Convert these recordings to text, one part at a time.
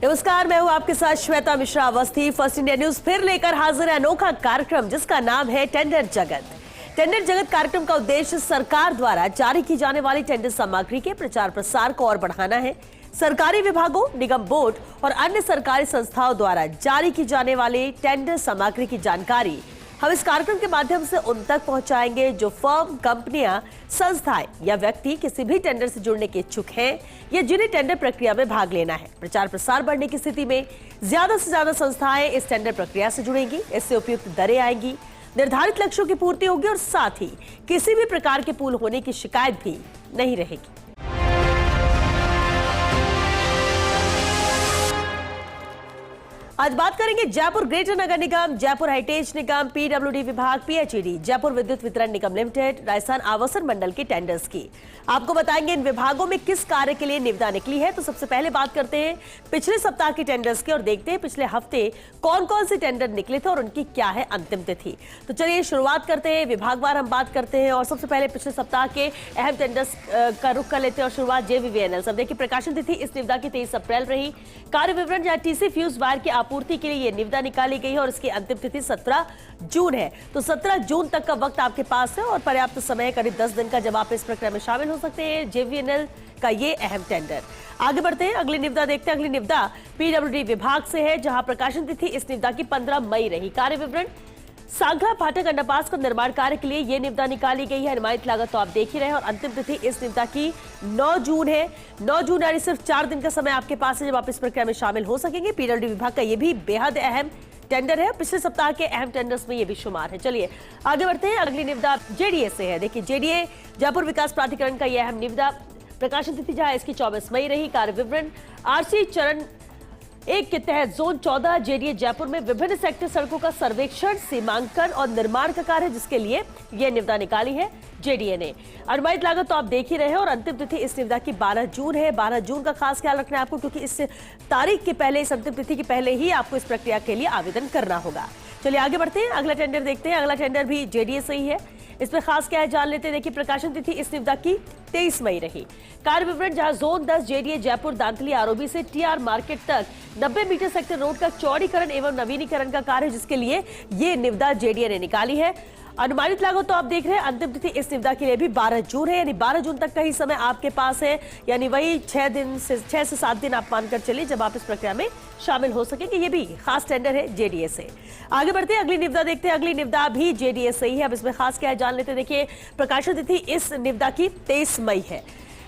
नमस्कार, मैं हूं आपके साथ Shweta Mishra Awasthi. First India news फिर लेकर हाजिर है अनोखा कार्यक्रम जिसका नाम है टेंडर जगत। टेंडर जगत कार्यक्रम का उद्देश्य सरकार द्वारा जारी की जाने वाली टेंडर सामग्री के प्रचार प्रसार को और बढ़ाना है। सरकारी विभागों, निगम बोर्ड और अन्य सरकारी संस्थाओं द्वारा जारी की जाने वाली टेंडर सामग्री की जानकारी हम इस कार्यक्रम के माध्यम से उन तक पहुंचाएंगे जो फर्म, कंपनियां, संस्थाएं या व्यक्ति किसी भी टेंडर से जुड़ने के इच्छुक हैं या जिन्हें टेंडर प्रक्रिया में भाग लेना है। प्रचार प्रसार बढ़ने की स्थिति में ज्यादा से ज्यादा संस्थाएं इस टेंडर प्रक्रिया से जुड़ेंगी। इससे उपयुक्त दरें आएंगी, निर्धारित लक्ष्यों की पूर्ति होगी और साथ ही किसी भी प्रकार के पूल होने की शिकायत भी नहीं रहेगी। आज बात करेंगे जयपुर ग्रेटर नगर निगम, जयपुर हेरिटेज निगम, पीडब्ल्यूडी विभाग, पीएचईडी, जयपुर विद्युत वितरण निगम लिमिटेड, राजस्थान आवासन मंडल के टेंडर्स की। आपको बताएंगे इन विभागों में किस कार्य के लिए निविदा निकली है। तो सबसे पहले बात करते हैं पिछले सप्ताह के टेंडर्स की और देखते हैं पिछले हफ्ते कौन कौन से टेंडर निकले थे और उनकी क्या है अंतिम तिथि। तो चलिए शुरुआत करते हैं, विभागवार हम बात करते हैं और सबसे पहले पिछले सप्ताह के अहम टेंडर्स का रुख कर लेते हैं और शुरुआत जेवीवीएनएल। सब देखिए, प्रकाशन तिथि इस निविदा की 23 अप्रैल रही। कार्य विवरण या टीसी फ्यूज वायर की आपूर्ति के लिए ये निविदा निकाली गई है और इसकी अंतिम तिथि 17 जून है। तो 17 जून तक का वक्त आपके पास है और पर्याप्त समय, करीब 10 दिन का, जब आप इस प्रक्रिया में शामिल हो सकते हैं। जेवीएनएल का ये अहम टेंडर। आगे बढ़ते हैं, अगली निविदा देखते हैं। अगली निविदा पीडब्ल्यूडी विभाग से है जहां प्रकाशन तिथि इस निविदा की 15 मई रही। कार्य विवरण, सांखला फाटक अंडरपास को निर्माण कार्य के लिए ये निविदा निकाली गई है। अनुमानित लागत तो आप देख ही रहे हैं और अंतिम तिथि इस निविदा की 9 जून है। 9 जून यानी सिर्फ 4 दिन का समय आपके पास है जब आप इस प्रक्रिया में शामिल हो सकेंगे। पीडब्ल्यूडी विभाग का ये भी बेहद अहम टेंडर है, पिछले सप्ताह के अहम टेंडर्स में ये भी शुमार है। चलिए आगे बढ़ते हैं, अगली निविदा जेडीए से है। देखिए, जेडीए जयपुर विकास प्राधिकरण का यह अहम निविदा, प्रकाशन तिथि जहां इसकी 24 मई रही। कार्य विवरण, आरसी चरण 1 के तहत जोन 14 जेडीए जयपुर में विभिन्न सेक्टर सड़कों का सर्वेक्षण, सीमांकन और निर्माण का कार्य है जिसके लिए यह निविदा निकाली है जेडीए ने। अनुमानित लागत तो आप देख ही रहे हैं और अंतिम तिथि इस निविदा की 12 जून है। 12 जून का खास ख्याल रखना है आपको क्योंकि इस तारीख के पहले, इस अंतिम तिथि के पहले ही आपको इस प्रक्रिया के लिए आवेदन करना होगा। चलिए आगे बढ़ते हैं, अगला टेंडर देखते हैं। अगला टेंडर भी जेडीए से ही है। इसमें खास क्या है जान लेते हैं। देखिए, प्रकाशन तिथि इस निविदा की 23 मई रही। कार्य विवरण, जहां zone 10 JDA Jaipur Dantli ROB से टीआर मार्केट तक 90 मीटर सेक्टर रोड का चौड़ीकरण एवं नवीनीकरण का कार्य है जिसके लिए ये निविदा जेडीए ने निकाली है। अनुमानित लागत तो आप देख रहे हैं। अंतिम तिथि इस निविदा के लिए भी 12 जून है, यानी 12 जून तक का ही समय आपके पास है, यानी वही 6 से 7 दिन आप मानकर चलिए जब आप इस प्रक्रिया में शामिल हो सकेंगे। ये भी खास टेंडर है जेडीए से। आगे बढ़ते हैं, अगली निविदा देखते हैं। अगली निविदा भी जेडीए से ही है। अब इसमें खास क्या है जान लेते हैं। देखिए, प्रकाशन तिथि इस निविदा की 23 मई है।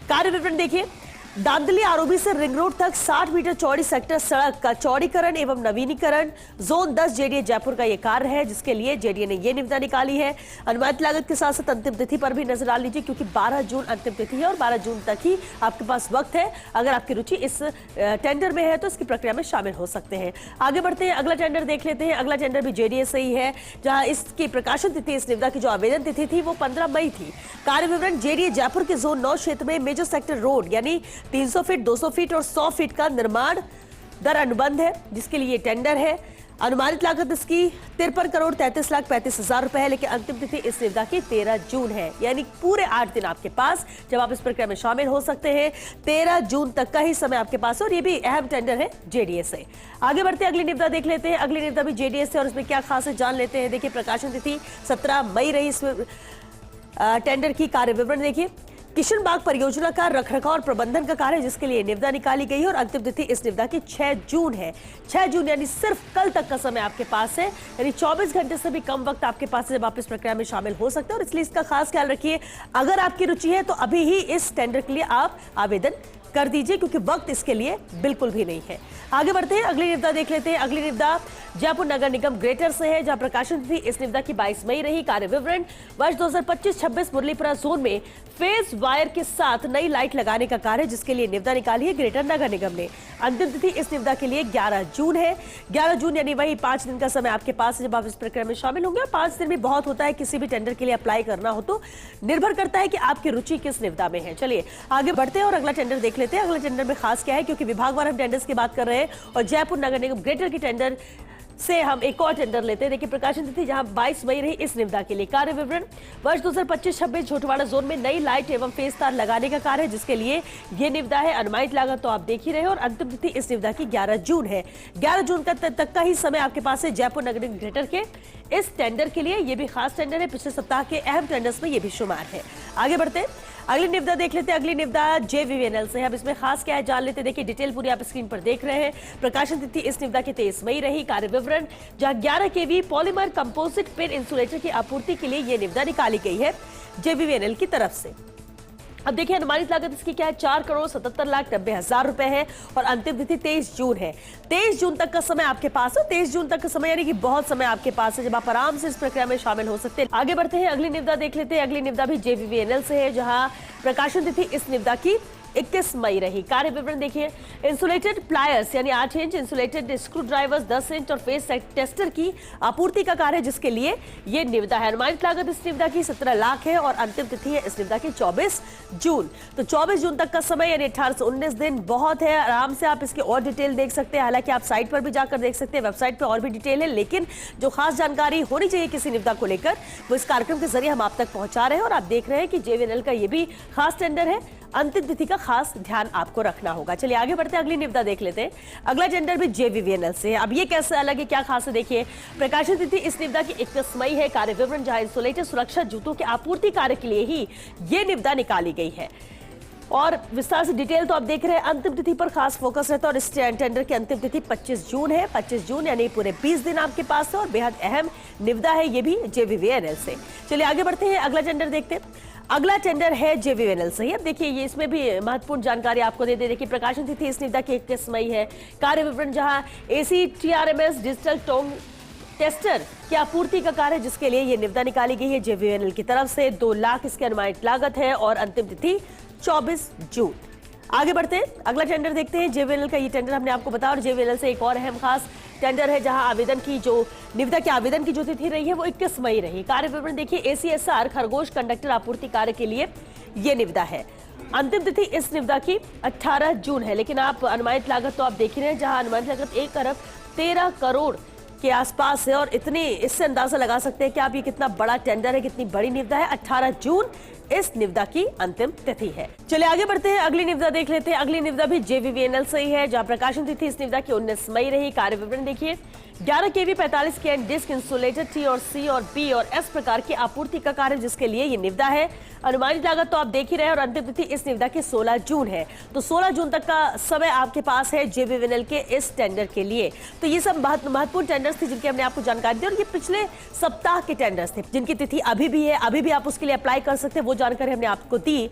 कार्य विवरण देखिए, दांतली आरओबी से रिंग रोड तक 60 मीटर चौड़ी सेक्टर सड़क का चौड़ीकरण एवं नवीनीकरण, जोन 10 जेडीए जयपुर का यह कार्य है जिसके लिए जेडीए ने यह निविदा निकाली है। अनुमानित लागत के साथ साथ अंतिम तिथि पर भी नजर डाल लीजिए क्योंकि 12 जून अंतिम तिथि है और 12 जून तक ही आपके पास वक्त है। अगर आपकी रुचि इस टेंडर में है तो इसकी प्रक्रिया में शामिल हो सकते हैं। आगे बढ़ते हैं, अगला टेंडर देख लेते हैं। अगला टेंडर भी जेडीए से ही है जहां इसकी प्रकाशन तिथि, इस निविदा की जो आवेदन तिथि थी वो 15 मई थी। कार्य विवरण, जेडीए जयपुर के जोन 9 क्षेत्र में मेजर सेक्टर रोड यानी 300 फीट, 200 फीट और 100 फीट का निर्माण दर अनुबंध है जिसके लिए टेंडर है। अनुमानित लागत इसकी 53 करोड़ 33,35,000 रुपए है, लेकिन अंतिम तिथि इस निविदा की 13 जून है, यानी पूरे 8 दिन आपके पास जब आप इस प्रक्रिया में शामिल हो सकते हैं। 13 जून तक का ही समय आपके पास और ये भी अहम टेंडर है जेडीए से। आगे बढ़ते हैं, अगली निविदा देख लेते हैं। अगली निविदा भी जेडीए से और इसमें क्या खास है जान लेते हैं। देखिए, प्रकाशन तिथि 17 मई रही। इसमें टेंडर की कार्य विवरण देखिए, किशन बाग परियोजना का रखरखाव और प्रबंधन का कार्य जिसके लिए निविदा निकाली गई है और अंतिम तिथि इस निविदा की 6 जून है। 6 जून यानी सिर्फ कल तक का समय आपके पास है, यानी 24 घंटे से भी कम वक्त आपके पास है जब आप इस प्रक्रिया में शामिल हो सकते हैं और इसलिए इसका खास ख्याल रखिए। अगर आपकी रुचि है तो अभी ही इस टेंडर के लिए आप आवेदन कर दीजिए क्योंकि वक्त इसके लिए बिल्कुल भी नहीं है। आगे बढ़ते हैं, अगली निविदा देख लेते हैं। अगली निविदा जयपुर नगर निगम ग्रेटर से है जहां प्रकाशन तिथि इस निविदा की 22 मई रही। कार्य विवरण, वर्ष 2025-26 मुरलीपुरा जोन में फेज वायर के साथ नई लाइट लगाने का कार्य जिसके लिए निविदा निकाली है ग्रेटर नगर निगम ने। अंतिम तिथि इस निविदा के लिए 11 जून है। 11 जून यानी वही 5 दिन का समय आपके पास है जब आप इस प्रक्रिया में शामिल होंगे। 5 दिन भी बहुत होता है किसी भी टेंडर के लिए अप्लाई करना हो तो, निर्भर करता है कि आपकी रुचि किस निविदा में है। चलिए आगे बढ़ते हैं और अगला टेंडर देख लेते हैं। अगला टेंडर में खास क्या है क्योंकि विभागवार हम टेंडर्स की बात कर रहे हैं और जयपुर नगर निगम ग्रेटर की टेंडर से हम एक और टेंडर लेते हैं। देखिए प्रकाशन तिथि जहां 22 मई रही इस निविदा के लिए। कार्य विवरण वर्ष 2025-26 झोटवाड़ा जोन में नई लाइट एवं फेस तार लगाने का कार्य है, जिसके लिए ये निविदा है। अनुमानित लागत तो आप देख ही रहे हैं और अंतिम तिथि इस निविदा की 11 जून है। 11 जून तक का ही समय आपके पास है जयपुर नगर निगम ग्रेटर के इस टेंडर के लिए। ये भी खास टेंडर है, पिछले सप्ताह के अहम टेंडर्स में ये भी शुमार है। आगे बढ़ते हैं, अगली निविदा देख लेते हैं। अगली निविदा जेवीवीएनएल से है। अब इसमें खास क्या है जान लेते हैं। देखिए डिटेल पूरी आप स्क्रीन पर देख रहे हैं। प्रकाशन तिथि इस निविदा की 23 मई रही। कार्य विवरण जहां 11 केवी पॉलीमर कंपोजिट पिन इंसुलेटर की आपूर्ति के लिए यह निविदा निकाली गई है जेवीवीएनएल की तरफ से। अब देखिए अनुमानित लागत इसकी क्या है, 4,77,90,000 रुपए है और अंतिम तिथि 23 जून है। 23 जून तक का समय आपके पास है। 23 जून तक का समय यानी कि बहुत समय आपके पास है जब आप आराम से इस प्रक्रिया में शामिल हो सकते हैं। आगे बढ़ते हैं, अगली निविदा देख लेते हैं। अगली निविदा भी जेवीवीएनएल से है, जहां प्रकाशन तिथि इस निविदा की 21 मई रही। कार्य विवरण देखिए, इंसुलेटेड प्लायर्स यानी 8 inch, insulated screw drivers 10 inch और फेस टेस्टर की आपूर्ति का कार्य है, जिसके लिए ये निविदा है। अनुमानित लागत इस निविदा की 17 लाख है और अंतिम तिथि है इस निविदा की 24 जून। तो 24 जून तक का समय यानी 18 से 19 दिन बहुत है। आराम से आप इसकी और डिटेल देख सकते हैं। हालांकि आप साइट पर भी जाकर देख सकते हैं, वेबसाइट पर और भी डिटेल है, लेकिन जो खास जानकारी होनी चाहिए किसी निविदा को लेकर वो इस कार्यक्रम के जरिए हम आप तक पहुंचा रहे हैं। और आप देख रहे हैं कि जेवीएनएल का ये भी खास टेंडर है। अंतिम तिथि का खास ध्यान आपको रखना होगा। चलिए आगे बढ़ते हैं, अगली निविदा देख लेते हैं। अगला टेंडर भी जेवीवीएनएल से है। अब ये कैसे अलग है, क्या खास है, देखिए प्रकाशन तिथि इस निविदा की 21 मई है। कार्य विवरण जहां इंसुलेटेड सुरक्षा जूतों के आपूर्ति कार्य के लिए ही ये निविदा निकाली गई है और विस्तार से डिटेल तो आप देख रहे हैं। अंतिम तिथि पर खास फोकस रहता है और इस टेंडर की अंतिम तिथि 25 जून है। 25 जून यानी पूरे 20 दिन आपके पास है और बेहद अहम निविदा है ये भी जेवीवीएनएल से। चलिए आगे बढ़ते हैं, अगला टेंडर देखते हैं। अगला टेंडर है जेवीवीएनएल से ही। अब देखिए ये इसमें भी महत्वपूर्ण जानकारी आपको दे दे। देखिए प्रकाशन तिथि इस निविदा की 21 मई है। कार्य विवरण जहां एसी टीआरएमएस डिजिटल टोंग टेस्टर की आपूर्ति का कार्य, जिसके लिए ये निविदा निकाली गई है जेवीवीएनएल की तरफ से। 2 लाख इसकी अनुमानित लागत है और अंतिम तिथि 24 जून। आगे बढ़ते हैं, अगला टेंडर देखते हैं। जेवीएनएल का ये टेंडर हमने आपको बताया और जेवीएनएल से एक और अहम खास टेंडर है, जहां आवेदन की जो निविदा के आवेदन की जो तिथि रही है वो 21 मई रही। कार्य विवरण देखिए, एसीएसआर खरगोश कंडक्टर आपूर्ति कार्य के लिए ये निविदा है। अंतिम तिथि इस निविदा की 18 जून है। लेकिन आप अनुमानित लागत तो आप देख ही रहे हैं, जहां अनुमानित लागत 1,13 करोड़ के आसपास है और इतनी इससे अंदाजा लगा सकते हैं कि आप ये कितना बड़ा टेंडर है, कितनी बड़ी निविदा है। 18 जून इस निविदा की अंतिम तिथि है। चलिए आगे बढ़ते हैं, अगली निविदा देख लेते हैं। अगली निविदा भी जेवीवीएनएल से ही है, जहां प्रकाशन तिथि इस निविदा की 19 मई रही। कार्य विवरण देखिए, 11 केवी 45 के डिस्क इंसुलेटेड टी और सी और बी और एस प्रकार की आपूर्ति का कार्य, जिसके लिए ये निविदा है। अनुमानित लागत तो आप देख ही रहे हैं और अंतिम तिथि इस निविदा की 16 जून है। तो 16 जून तक का समय आपके पास है जेवीवीएनएल के इस टेंडर के लिए। तो ये सब महत्वपूर्ण टेंडर्स थे जिनकी हमने आपको जानकारी दी और ये पिछले सप्ताह के टेंडर्स थे जिनकी तिथि अभी भी है। अभी भी आप उसके लिए अप्लाई कर सकते हैं, वो जानकारी हमने आपको दी।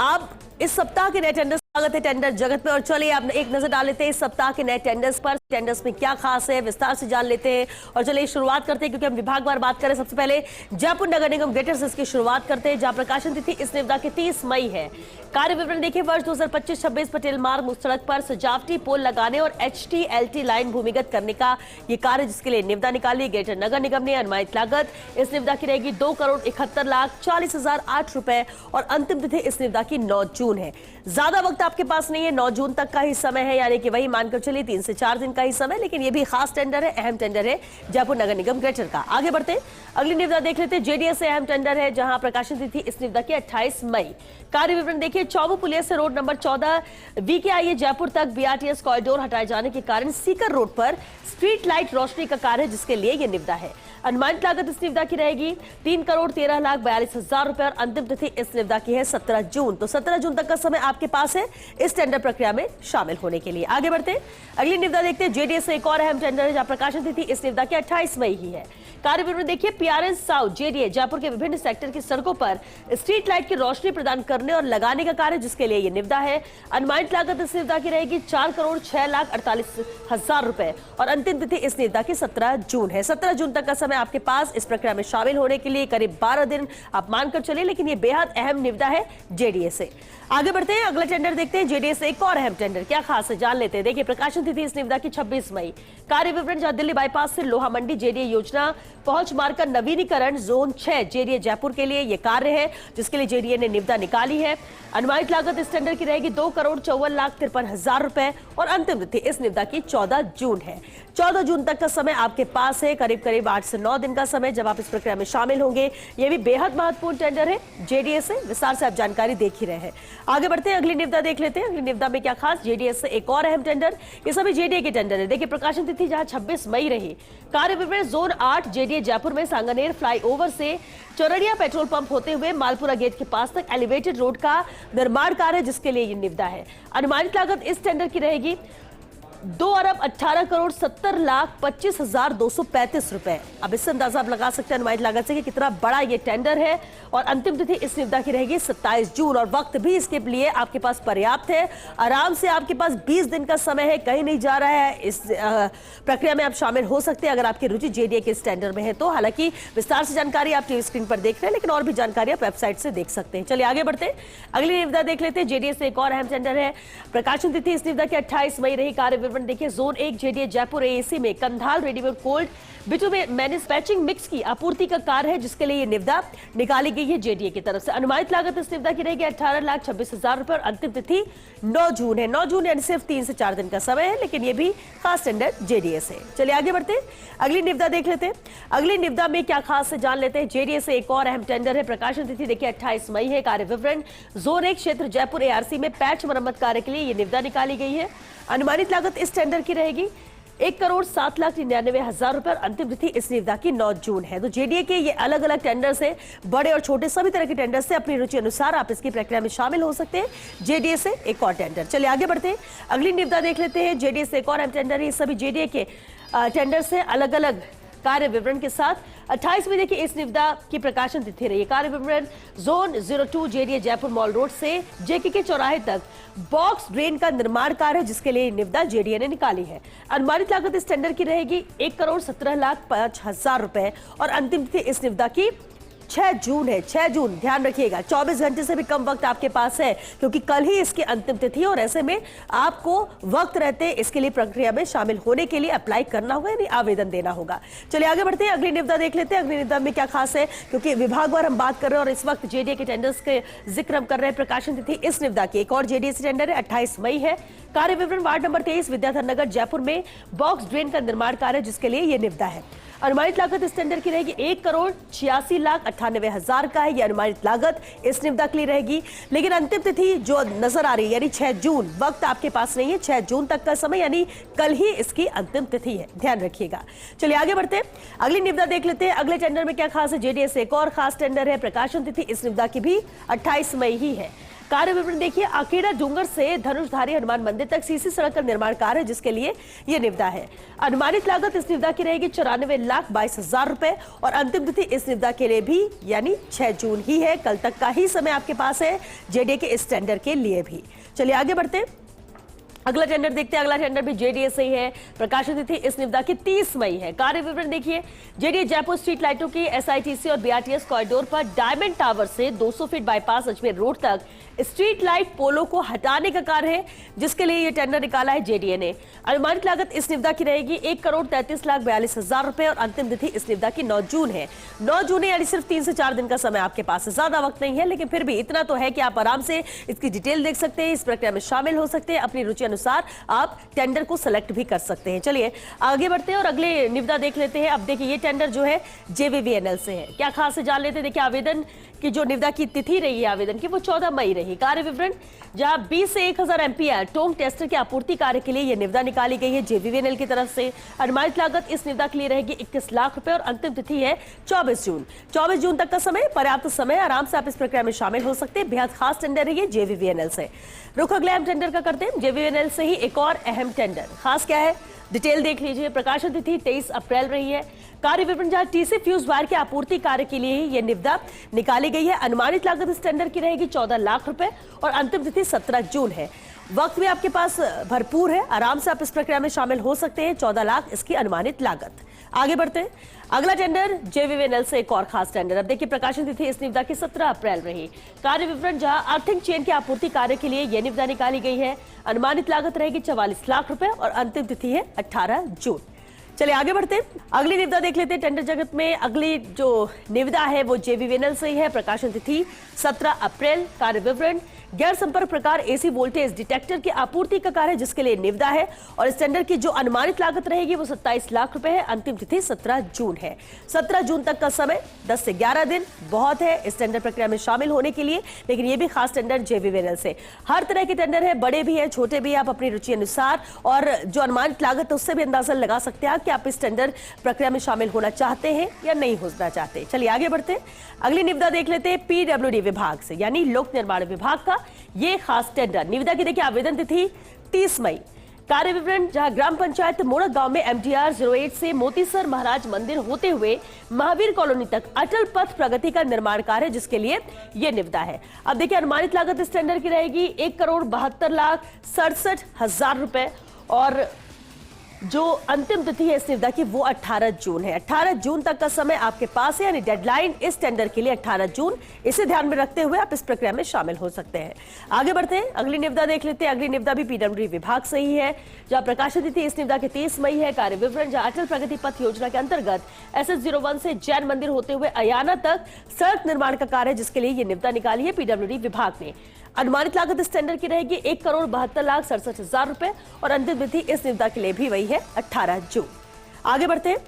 आप इस सप्ताह के नए टेंडर्स स्वागत है टेंडर जगत पे और चलिए आप एक नजर डाल लेते हैं इस सप्ताह के नए टेंडर्स पर। टेंडर्स में क्या खास है विस्तार से जान लेते हैं और चलिए शुरुआत करते हैं, क्योंकि हम विभागवार बात करें। सबसे पहले जयपुर नगर निगम ग्रेटर से इसकी शुरुआत करते हैं, जहां प्रकाशन तिथि इस निविदा की 30 मई है। कार्य विवरण देखिए, वर्ष 2025-26 पटेल मार्ग सड़क पर सजावटी पोल लगाने और HT-LT लाइन भूमिगत करने का ये कार्य, जिसके लिए निविदा निकाली ग्रेटर नगर निगम ने। अनुमानित लागत इस निविदा की रहेगी 2,71,40,08 रुपए और अंतिम तिथि इस निविदा की 9 जून है। ज्यादा वक्त आपके पास नहीं है, 9 जून तक का ही समय है, यानी कि वही मानकर चलिए 3 से 4 दिन का ही समय। लेकिन ये भी खास टेंडर है, अहम टेंडर है जयपुर नगर निगम ग्रेटर का। आगे बढ़ते हैं, अगली निविदा देख लेते हैं। जेडीएस से अहम टेंडर है, जहां प्रकाशन तिथि इस निविदा की 28 मई। कार्य विवरण देखिए, चौबू पुलिया से रोड नंबर 14 VKIA जयपुर तक BRTS कॉरिडोर हटाए जाने के कारण सीकर रोड पर स्ट्रीट लाइट रोशनी का कार्य, जिसके लिए यह निविदा है। अनुमानित लागत इस निविदा की रहेगी 3,13,42,000 रुपए और अंतिम तिथि इस निविदा की है 17 जून। तो 17 जून तक का समय आपके पास है इस टेंडर प्रक्रिया में शामिल होने के लिए। आगे बढ़ते हैं, अगली निविदा देखते हैं। जेडीएस से एक और अहम टेंडर है, जहां प्रकाशन तिथि इस निविदा की 28 मई ही है। कार्य विवरण देखिए, PRS साउथ JDA जयपुर के विभिन्न सेक्टर की सड़कों पर स्ट्रीट लाइट की रोशनी प्रदान करने और लगाने का कार्य, जिसके लिए यह निविदा है। अनुमानित लागत इस निविदा की रहेगी 4,06,48,000 रुपए और अंतिम तिथि इस निविदा की 17 जून है। 17 जून तक का समय आपके पास इस प्रक्रिया में शामिल होने के लिए, करीब 12 दिन आप मानकर चलिए, लेकिन यह बेहद अहम निविदा है जेडीए से। आगे बढ़ते हैं, अगला टेंडर देखते हैं। जेडीए से एक और अहम टेंडर, क्या खास है जान लेते हैं। देखिए प्रकाशन तिथि इस निविदा की 26 मई। कार्य विवरण, जहां दिल्ली बाईपास से लोहा मंडी JDA योजना पहुंच मार्ग का नवीनीकरण जोन 6 जेडीए जयपुर के लिए ये कार्य है, जिसके लिए जेडीए ने निविदा निकाली है। अनुमानित लागत इस टेंडर की रहेगी 2,54,53,000 रुपए और अंतिम तिथि इस निविदा की 14 जून है। 14 जून तक का समय आपके पास है, करीब करीब 8 से 9 दिन का समय जब आप इस प्रक्रिया में शामिल होंगे। ये भी बेहद महत्वपूर्ण टेंडर है जेडीए से, विस्तार से आप जानकारी देख ही रहे हैं। आगे बढ़ते हैं, अगली निविदा देख लेते हैं। अगली निविदा में क्या खास, जेडीए से एक और अहम टेंडर, ये सभी जेडीए के टेंडर है। देखिए प्रकाशन तिथि जहां 26 मई रही, कार्य विवरण जोन 8 जेडीए जयपुर में सांगानेर फ्लाईओवर से चौरड़िया पेट्रोल पंप होते हुए मालपुरा गेट के पास तक एलिवेटेड रोड का निर्माण कार्य, जिसके लिए ये निविदा है। अनुमानित लागत इस टेंडर की रहेगी 2,18,70,25,235 रुपए। अब इससे अंदाजा आप लगा सकते हैं अनुमानित लागत से कि कितना बड़ा ये टेंडर है। और अंतिम तिथि इस निविदा की रहेगी 27 जून और वक्त भी इसके लिए आपके पास पर्याप्त है। आराम से आपके पास 20 दिन का समय है, कहीं नहीं जा रहा है। इस प्रक्रिया में आप शामिल हो सकते हैं अगर आपकी रुचि जेडीए के इस टेंडर में है तो। हालांकि विस्तार से जानकारी आप टीवी स्क्रीन पर देख रहे हैं, लेकिन और भी जानकारी आप वेबसाइट से देख सकते हैं। चलिए आगे बढ़ते हैं, अगली निविदा देख लेते हैं। जेडीए से एक और अहम टेंडर है। प्रकाशन तिथि इस निविदा की 28 मई रही। कार्य विवरण देखिए, जोन 1 जेडीए जयपुर एएसी में कंधाल readymade cold bitumen manufacturing mix की आपूर्ति का कार्य है, जिसके लिए ये निविदा निकाली गई है जेडीए की तरफ से। अनुमानित लागत इस निविदा की रहेगी 18,26,000 रुपए और अंतिम तिथि 9 जून है। 9 जून यानी सिर्फ 3 से 4 दिन का समय है, लेकिन ये भी खास टेंडर जेडीए से। चलिए आगे बढ़ते हैं, अगली निविदा देख लेते हैं। अगली निविदा में क्या खास है जान लेते हैं। जेडीए से एक और अहम टेंडर है। प्रकाशन तिथि देखिए 28 मई है। कार्य विवरण जोन 1 क्षेत्र जयपुर एआरसी में पैच मरम्मत कार्य के लिए ये निविदा निकाली गई है। अनुमानित लागत इस टेंडर की रहेगी 1,07,99,000 रुपए और अंतिम तिथि इस निविदा की 9 जून है। तो जेडीए के ये अलग अलग टेंडर से, बड़े और छोटे सभी तरह के टेंडर से अपनी रुचि अनुसार आप इसकी प्रक्रिया में शामिल हो सकते हैं। जेडीए से एक और टेंडर। चलिए आगे बढ़ते हैं, अगली निविदा देख लेते हैं। जेडीए से एक और अहम टेंडर है। सभी जेडीए के टेंडर से अलग अलग कार्य विवरण के साथ 28 में देखिए इस निविदा की प्रकाशन तिथि रही है। कार्य विवरण zone 02 JDA Jaipur mall road से जेके के चौराहे तक बॉक्स ड्रेन का निर्माण कार्य, जिसके लिए निविदा जेडीए ने निकाली है। अनुमानित लागत इस टेंडर की रहेगी 1,17,05,000 रुपए और अंतिम तिथि इस निविदा की 6 जून है। 6 जून, ध्यान रखिएगा, 24 घंटे से भी कम वक्त आपके पास है, क्योंकि कल ही इसकी अंतिम तिथि है और ऐसे में आपको वक्त रहते इसके लिए प्रक्रिया में शामिल होने के लिए अप्लाई करना होगा, यानी आवेदन देना होगा। चलिए आगे बढ़ते हैं, अगली निविदा देख लेते हैं। अगली निविदा में क्या खास है, क्योंकि विभागवार हम बात कर रहे हैं और इस वक्त जेडीए के टेंडर्स के जिक्र हम कर रहे हैं। प्रकाशन तिथि इस निविदा की एक और जेडीए से टेंडर है, 28 मई है। कार्य विवरण वार्ड नंबर 23 विद्याधर नगर जयपुर में बॉक्स ड्रेन का निर्माण कार्य, जिसके लिए यह निविदा है। अनुमानित लागत इस टेंडर की रहेगी 1,86,98,000 का है। यह अनुमानित लागत इस निविदा के लिए रहेगी, लेकिन अंतिम तिथि जो नजर आ रही है यानी 6 जून, वक्त आपके पास नहीं है। 6 जून तक का समय यानी कल ही इसकी अंतिम तिथि है, ध्यान रखिएगा। चलिए आगे बढ़ते हैं, अगली निविदा देख लेते हैं। अगले टेंडर में क्या खास है, जेडीए से एक और खास टेंडर है। प्रकाशन तिथि इस निविदा की भी 28 मई ही है। कार्य विवरण देखिए, आकेड़ा डूंगर से धनुषधारी हनुमान मंदिर तक सीसी सड़क का निर्माण कार्य, जिसके लिए यह निविदा है। अनुमानित लागत इस निविदा की रहेगी 94,22,000 रुपए और अंतिम तिथि इस निविदा के लिए भी यानी 6 जून ही है। कल तक का ही समय आपके पास है जेडीए के इस टेंडर के लिए भी। चलिए आगे बढ़ते हैं, अगला टेंडर देखते हैं। अगला टेंडर भी जेडीए से ही है। प्रकाशन तिथि इस निविदा की 30 मई है। कार्य विवरण देखिए, जेडीए जयपुर स्ट्रीट लाइटों की एसआईटीसी और बीआरटीएस कॉरिडोर पर डायमंड टावर से 200 फीट बाईपास अजमेर रोड तक स्ट्रीट लाइट पोलों को हटाने का कार्य है, जिसके लिए यह टेंडर निकाला है जेडीए ने। अनुमानित लागत इस निविदा की रहेगी 1,33,42,000 रुपए और अंतिम तिथि इस निविदा की 9 जून है। 9 जून है यानी सिर्फ 3 से 4 दिन का समय आपके पास है, ज्यादा वक्त नहीं है, लेकिन फिर भी इतना तो है कि आप आराम से इसकी डिटेल देख सकते हैं, इस प्रक्रिया में शामिल हो सकते हैं। अपनी रुचि अनुसार आप टेंडर को सिलेक्ट भी कर सकते हैं। चलिए आगे बढ़ते हैं और अगले निविदा देख लेते हैं। अब देखिए ये टेंडर जो है जेवीवीएनएल से है। क्या खास है जान लेते हैं। देखिए आवेदन की जो निविदा की तिथि रही है आवेदन की, वो 14 मई रही। कार्य विवरण जहां 20 से 1,000 एम्पियर टोंग टेस्टर की आपूर्ति कार्य के लिए यह निविदा निकाली गई है जेवीवीएनएल की तरफ से। अनुमानित लागत इस निविदा के लिए रहेगी 21 लाख रुपए और अंतिम तिथि है 24 जून। 24 जून तक का समय, पर्याप्त समय, आराम से आप इस प्रक्रिया में शामिल हो सकते हैं। बेहद खास टेंडर है ये जेवीवीएनएल से। रुख अगले अहम टेंडर का करते हैं। जेवीवीएनएल से ही एक और अहम टेंडर, खास क्या है डिटेल देख लीजिए। प्रकाशन तिथि 23 अप्रैल रही है। कार्य विवरण जहां टीसी फ्यूज वायर के आपूर्ति कार्य के लिए यह निविदा निकाली गई है। अनुमानित लागत इस टेंडर की रहेगी 14 लाख रुपए और अंतिम तिथि 17 जून है। वक्त भी आपके पास भरपूर है, आराम से आप इस प्रक्रिया में शामिल हो सकते हैं। 14 लाख इसकी अनुमानित लागत। आगे बढ़ते हैं, अगला टेंडर जेवीवीएनएल से एक और खास टेंडर। अब देखिए प्रकाशन तिथि इस निविदा की 17 अप्रैल रही। कार्य विवरण जहां अर्थिंग चेन की आपूर्ति कार्य के लिए यह निविदा निकाली गई है। अनुमानित लागत रहेगी 44 लाख रुपए और अंतिम तिथि है 18 जून। चलिए आगे बढ़ते हैं, अगली निविदा देख लेते हैं। टेंडर जगत में अगली जो निविदा है वो जेवीवीएनएल से ही है। प्रकाशन तिथि 17 अप्रैल। कार्य विवरण गैर संपर्क प्रकार एसी वोल्टेज डिटेक्टर की आपूर्ति का कार्य जिसके लिए निविदा है और इस टेंडर की जो अनुमानित लागत रहेगी वो 27 लाख रुपए है। अंतिम तिथि 17 जून है। 17 जून तक का समय, 10 से 11 दिन बहुत है इस टेंडर प्रक्रिया में शामिल होने के लिए। लेकिन ये भी खास टेंडर जेवीवीएनएल से, हर तरह के टेंडर है, बड़े भी है छोटे भी, आप अपनी रुचि अनुसार और जो अनुमानित लागत है उससे भी अंदाजा लगा सकते हैं कि आप इस टेंडर प्रक्रिया में शामिल होना चाहते हैं या नहीं होना चाहते। चलिए आगे बढ़ते हैं, अगली निविदा देख लेते हैं पीडब्ल्यूडी विभाग से, यानी लोक निर्माण विभाग का ये खास टेंडर। निविदा की देखिए आवेदन तिथि 30 मई। कार्य विवरण जहां ग्राम पंचायत मोड़क गांव में एमटीआर 08 से मोतीसर महाराज मंदिर होते हुए महावीर कॉलोनी तक अटल पथ प्रगति का निर्माण कार्य जिसके लिए यह निविदा है। अब देखिए अनुमानित लागत इस टेंडर की रहेगी 1,72,67,000 रुपए और जो अंतिम तिथि है इस निविदा की वो 18 जून है। 18 जून तक का समय आपके पास है, यानी डेडलाइन इस टेंडर के लिए 18 जून। इसे ध्यान में रखते हुए आप इस प्रक्रिया में शामिल हो सकते हैं। आगे बढ़ते हैं, अगली निविदा देख लेते हैं। अगली निविदा भी पीडब्ल्यूडी विभाग से ही है, जहां प्रकाशन तिथि इस निविदा के 30 मई है। कार्य विवरण जहां अटल प्रगति पथ योजना के अंतर्गत SS01 से जैन मंदिर होते हुए अयाना तक सड़क निर्माण का कार्य जिसके लिए यह निविदा निकाली है पीडब्ल्यूडी विभाग ने। अनुमानित लागत इस टेंडर की रहेगी 1,72,67,000 रुपए और अंतिम तिथि इस निविदा के लिए भी वही है 18 जून। आगे बढ़ते हैं,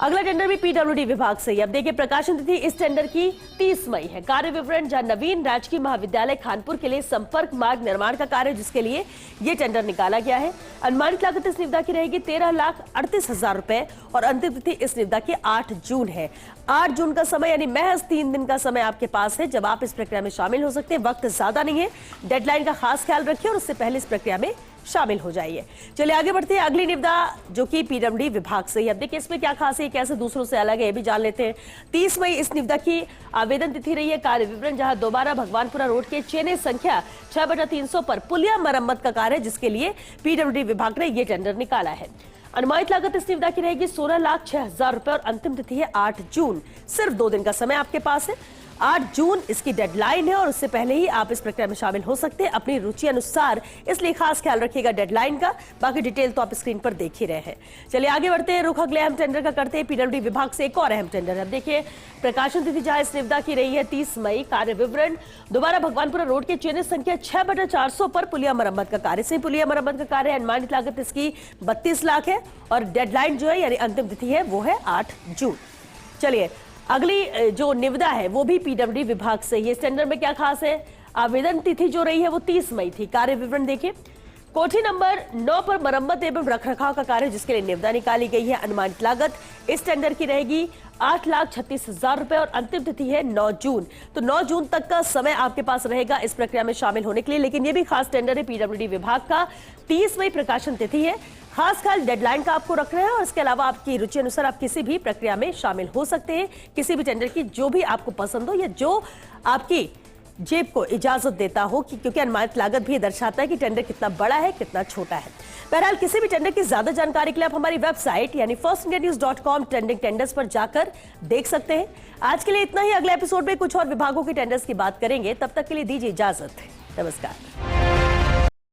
अगला टेंडर भी पीडब्ल्यूडी विभाग से ही। अब देखिए प्रकाशन तिथि इस टेंडर की 30 मई है। कार्य विवरण जहां नवीन राजकीय महाविद्यालय खानपुर के लिए संपर्क मार्ग निर्माण का कार्य जिसके लिए यह टेंडर निकाला गया है। अनुमानित लागत इस निविदा की रहेगी 13,38,000 रुपए और अंतिम तिथि इस निविदा की 8 जून है। 8 जून का समय, यानी महज 3 दिन का समय आपके पास है जब आप इस प्रक्रिया में शामिल हो सकते हैं। वक्त ज्यादा नहीं है, डेडलाइन का खास ख्याल रखिए और उससे पहले इस प्रक्रिया में शामिल हो जाइए। चलिए आगे बढ़ते हैं, अगली निविदा जो कि पीडब्ल्यूडी विभाग से ही। अब देखिए इसमें क्या खास है, कैसे दूसरों से अलग है ये भी जान लेते हैं। 30 मई इस निविदा की आवेदन तिथि रही है। कार्य विवरण जहां दोबारा भगवानपुरा रोड के चेने संख्या 6/300 पर पुलिया मरम्मत का कार्य जिसके लिए पीडब्ल्यूडी विभाग ने यह टेंडर निकाला है। अनुमानित लागत इस निविदा की रहेगी 16,06,000 रुपए और अंतिम तिथि है 8 जून। सिर्फ 2 दिन का समय आपके पास है। 8 जून इसकी डेडलाइन है और उससे पहले ही आप इस प्रक्रिया में शामिल हो सकते हैं अपनी रुचि अनुसार, इसलिए खास ख्याल रखिएगा डेडलाइन का। बाकी डिटेल तो आप स्क्रीन पर देख ही रहे हैं। चलिए आगे बढ़ते हैं, रुख अगले अहम टेंडर का करते हैं। पीडब्ल्यूडी विभाग से एक और अहम टेंडर है। देखिए प्रकाशन तिथि जहां इस निविदा की रही है 30 मई। कार्य विवरण दोबारा भगवानपुरा रोड के चेने संख्या 6/400 पर पुलिया मरम्मत का कार्य से पुलिया मरम्मत का कार्य। अनुमानित लागत इसकी 32 लाख है और डेडलाइन जो है यानी अंतिम तिथि है वो है 8 जून। चलिए अगली जो निविदा है वो भी पीडब्ल्यूडी विभाग से ही। इस टेंडर में क्या खास है, आवेदन तिथि जो रही है वो 30 मई थी। कार्य विवरण देखिए, कोठी नंबर 9 पर मरम्मत एवं रखरखाव का कार्य जिसके लिए निविदा निकाली गई है। अनुमानित लागत इस टेंडर की रहेगी 8,36,000 रुपए और अंतिम तिथि है 9 जून। तो 9 जून तक का समय आपके पास रहेगा इस प्रक्रिया में शामिल होने के लिए। लेकिन ये भी खास टेंडर है पीडब्ल्यूडी विभाग का। 30 मई प्रकाशन तिथि है। खास ख्याल डेडलाइन का आपको रखना है और इसके अलावा आपकी रुचि अनुसार आप किसी भी प्रक्रिया में शामिल हो सकते हैं, किसी भी टेंडर की जो भी आपको पसंद हो या जो आपकी जेब को इजाजत देता हो, क्योंकि अनुमानित लागत भी दर्शाता है कि टेंडर कितना बड़ा है कितना छोटा है। बहरहाल किसी भी टेंडर की ज्यादा जानकारी के लिए आप हमारी वेबसाइट यानी firstindianews.com ट्रेंडिंग टेंडर्स पर जाकर देख सकते हैं। आज के लिए इतना ही, अगले एपिसोड में कुछ और विभागों के टेंडर्स की बात करेंगे। तब तक के लिए दीजिए इजाजत, नमस्कार।